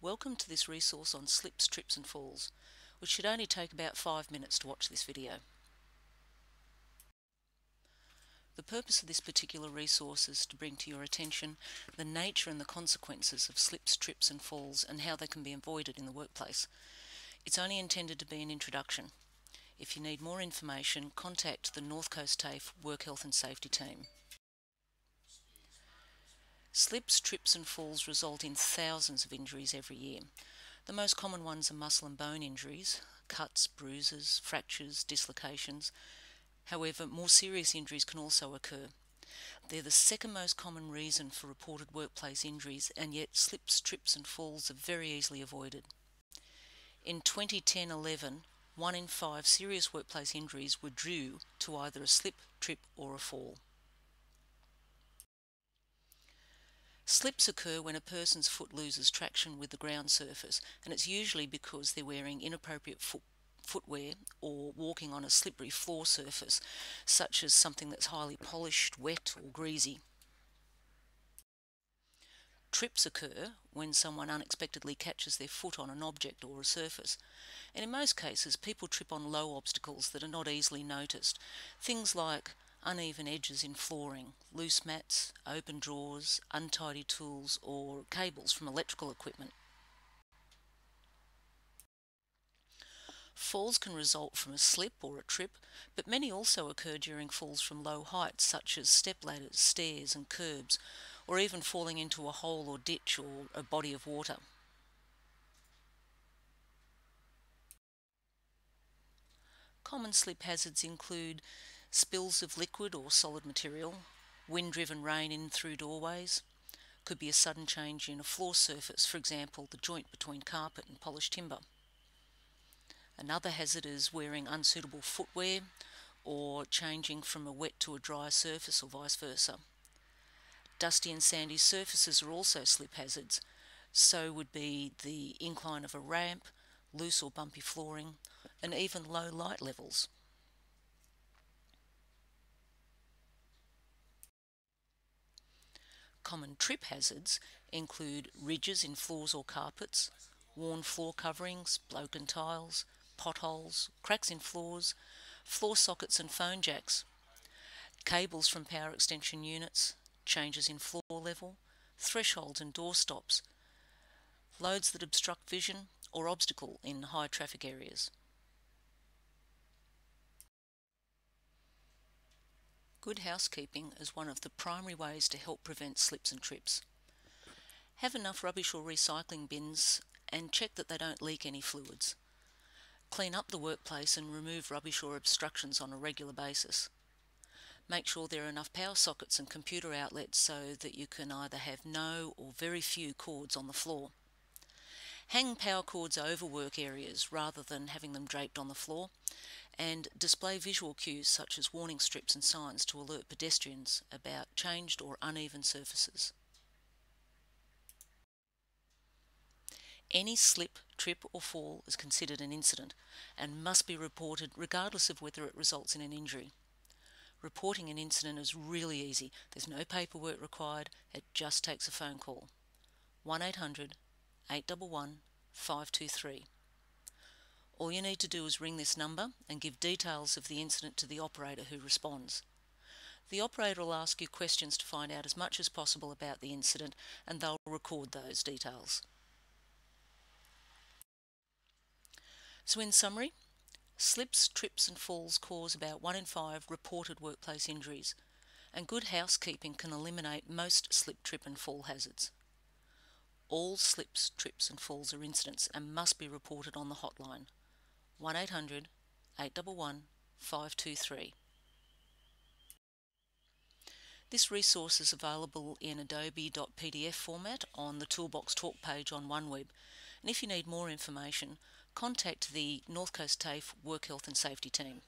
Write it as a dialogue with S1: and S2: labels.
S1: Welcome to this resource on slips, trips and falls, which should only take about 5 minutes to watch this video. The purpose of this particular resource is to bring to your attention the nature and the consequences of slips, trips and falls and how they can be avoided in the workplace. It's only intended to be an introduction. If you need more information, contact the North Coast TAFE Work Health and Safety team. Slips, trips and falls result in thousands of injuries every year. The most common ones are muscle and bone injuries, cuts, bruises, fractures, dislocations. However, more serious injuries can also occur. They're the second most common reason for reported workplace injuries, and yet slips, trips and falls are very easily avoided. In 2010-11, 1 in 5 serious workplace injuries were due to either a slip, trip or a fall. Slips occur when a person's foot loses traction with the ground surface, and it's usually because they're wearing inappropriate footwear or walking on a slippery floor surface, such as something that's highly polished, wet or greasy. Trips occur when someone unexpectedly catches their foot on an object or a surface, and in most cases people trip on low obstacles that are not easily noticed. Things like uneven edges in flooring, loose mats, open drawers, untidy tools or cables from electrical equipment. Falls can result from a slip or a trip, but many also occur during falls from low heights such as step ladders, stairs and curbs, or even falling into a hole or ditch or a body of water. Common slip hazards include spills of liquid or solid material, wind-driven rain in through doorways, could be a sudden change in a floor surface, for example the joint between carpet and polished timber. Another hazard is wearing unsuitable footwear or changing from a wet to a dry surface or vice versa. Dusty and sandy surfaces are also slip hazards, so would be the incline of a ramp, loose or bumpy flooring, and even low light levels. Common trip hazards include ridges in floors or carpets, worn floor coverings, broken tiles, potholes, cracks in floors, floor sockets and phone jacks, cables from power extension units, changes in floor level, thresholds and door stops, loads that obstruct vision or obstacle in high traffic areas. Good housekeeping is one of the primary ways to help prevent slips and trips. Have enough rubbish or recycling bins and check that they don't leak any fluids. Clean up the workplace and remove rubbish or obstructions on a regular basis. Make sure there are enough power sockets and computer outlets so that you can either have no or very few cords on the floor. Hang power cords over work areas rather than having them draped on the floor, and display visual cues such as warning strips and signs to alert pedestrians about changed or uneven surfaces. Any slip, trip or fall is considered an incident and must be reported regardless of whether it results in an injury. Reporting an incident is really easy. There's no paperwork required, it just takes a phone call. 1-800-811-523. All you need to do is ring this number and give details of the incident to the operator who responds. The operator will ask you questions to find out as much as possible about the incident, and they'll record those details. So in summary, slips, trips and falls cause about 1 in 5 reported workplace injuries, and good housekeeping can eliminate most slip, trip and fall hazards. All slips, trips and falls are incidents and must be reported on the hotline 1-800-811-523. This resource is available in adobe.pdf format on the Toolbox Talk page on OneWeb, and if you need more information, contact the North Coast TAFE Work Health and Safety team.